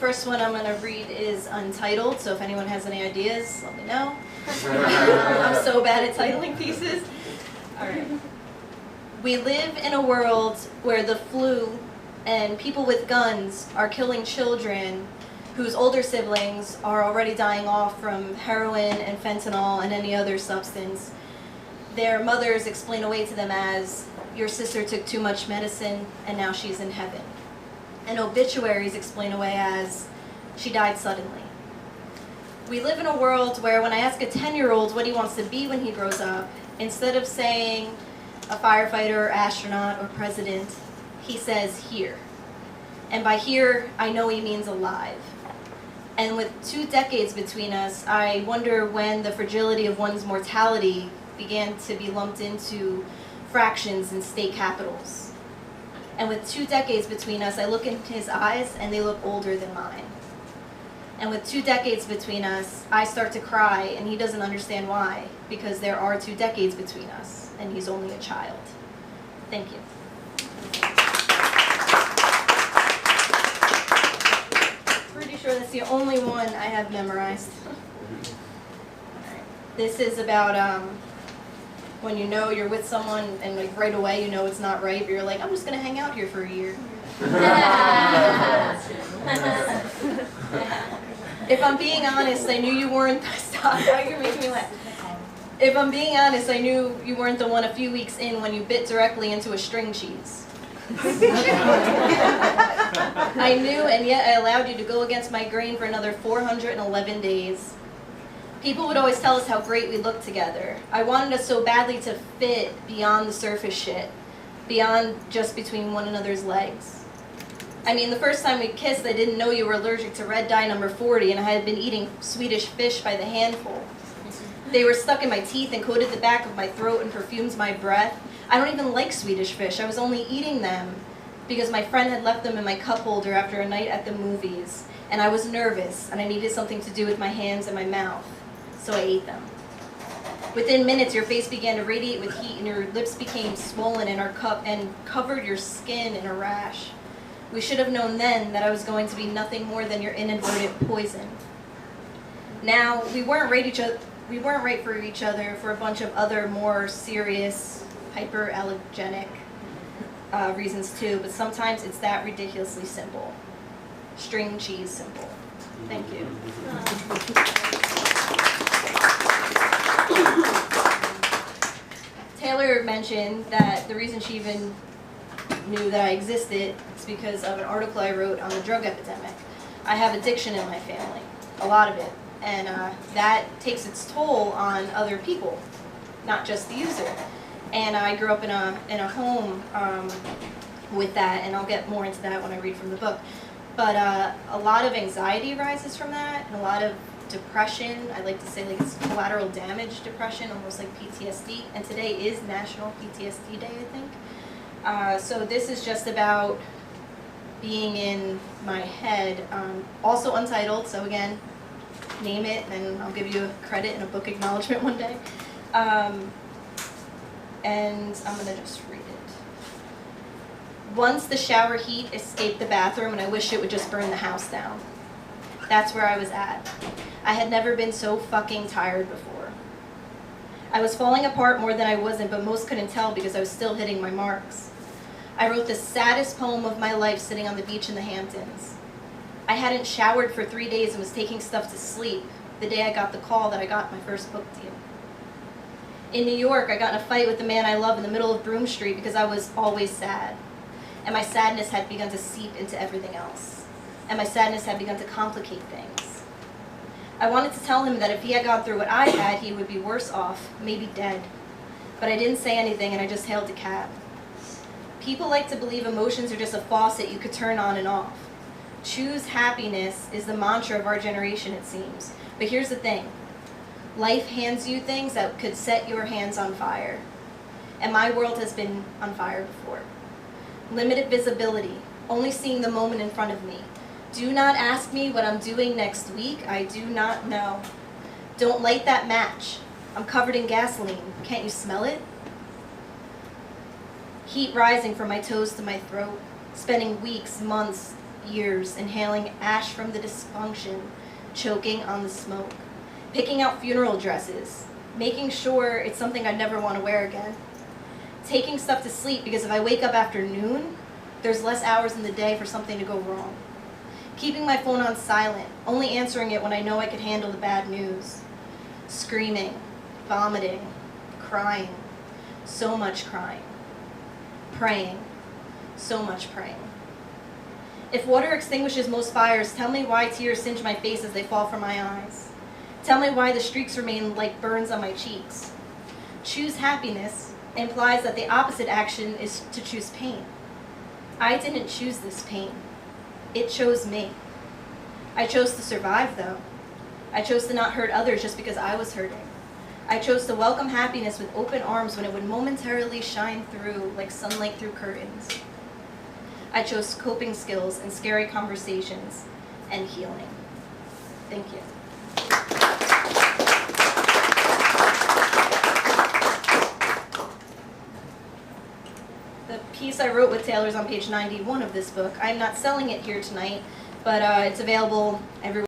first one I'm going to read is untitled, so if anyone has any ideas, let me know. I'm so bad at titling pieces. All right. We live in a world where the flu and people with guns are killing children whose older siblings are already dying off from heroin and fentanyl and any other substance. Their mothers explain away to them as, your sister took too much medicine and now she's in heaven. And obituaries explain away as, she died suddenly. We live in a world where when I ask a 10-year-old what he wants to be when he grows up, instead of saying a firefighter or astronaut or president, he says here. And by here, I know he means alive. And with 2 decades between us, I wonder when the fragility of one's mortality began to be lumped into fractions in state capitals. And with 2 decades between us, I look into his eyes and they look older than mine. And with 2 decades between us, I start to cry and he doesn't understand why, because there are 2 decades between us and he's only a child. Thank you. Pretty sure that's the only one I have memorized. This is about when you know you're with someone and like right away you know it's not right, but you're like, I'm just gonna hang out here for a year. If I'm being honest, I knew you weren't, stop, you're making me laugh. If I'm being honest, I knew you weren't the one a few weeks in when you bit directly into a string cheese. I knew, and yet I allowed you to go against my grain for another 411 days. People would always tell us how great we looked together. I wanted us so badly to fit beyond the surface shit, beyond just between one another's legs. I mean, the first time we kissed, I didn't know you were allergic to red dye number 40, and I had been eating Swedish fish by the handful. They were stuck in my teeth and coated the back of my throat and perfumed my breath. I don't even like Swedish fish. I was only eating them because my friend had left them in my cup holder after a night at the movies, and I was nervous, and I needed something to do with my hands and my mouth, so I ate them. Within minutes, your face began to radiate with heat, and your lips became swollen and covered your skin in a rash. We should have known then that I was going to be nothing more than your inadvertent poison. Now, we weren't right for each other for a bunch of other more serious, hyperallergenic reasons too, but sometimes it's that ridiculously simple. String cheese simple. Thank you. Taylor mentioned that the reason she even knew that I existed is because of an article I wrote on the drug epidemic. I have addiction in my family, a lot of it, and that takes its toll on other people, not just the user. And I grew up in a home with that, and I'll get more into that when I read from the book. But a lot of anxiety arises from that, and a lot of depression. I like to say like it's collateral damage depression, almost like PTSD. And today is National PTSD Day, I think. So this is just about being in my head. Also untitled, so again, name it, and I'll give you a credit and a book acknowledgement one day. And I'm going to just read it. Once the shower heat escaped the bathroom, and I wish it would just burn the house down. That's where I was at. I had never been so fucking tired before. I was falling apart more than I wasn't, but most couldn't tell because I was still hitting my marks. I wrote the saddest poem of my life sitting on the beach in the Hamptons. I hadn't showered for 3 days and was taking stuff to sleep the day I got the call that I got my first book deal. In New York, I got in a fight with the man I love in the middle of Broome Street because I was always sad. And my sadness had begun to seep into everything else. And my sadness had begun to complicate things. I wanted to tell him that if he had gone through what I had, he would be worse off, maybe dead. But I didn't say anything, and I just hailed a cab. People like to believe emotions are just a faucet you could turn on and off. Choose happiness is the mantra of our generation, it seems. But here's the thing. Life hands you things that could set your hands on fire. And my world has been on fire before. Limited visibility, only seeing the moment in front of me. Do not ask me what I'm doing next week. I do not know. Don't light that match. I'm covered in gasoline. Can't you smell it? Heat rising from my toes to my throat. Spending weeks, months years inhaling ash from the dysfunction, choking on the smoke, picking out funeral dresses, making sure it's something I'd never want to wear again, taking stuff to sleep because if I wake up after noon, there's less hours in the day for something to go wrong, keeping my phone on silent, only answering it when I know I could handle the bad news, screaming, vomiting, crying, so much crying, praying, so much praying. If water extinguishes most fires, tell me why tears singe my face as they fall from my eyes. Tell me why the streaks remain like burns on my cheeks. Choose happiness implies that the opposite action is to choose pain. I didn't choose this pain. It chose me. I chose to survive, though. I chose to not hurt others just because I was hurting. I chose to welcome happiness with open arms when it would momentarily shine through like sunlight through curtains. I chose coping skills and scary conversations and healing. Thank you. The piece I wrote with Taylor is on page 91 of this book. I'm not selling it here tonight, but it's available everywhere.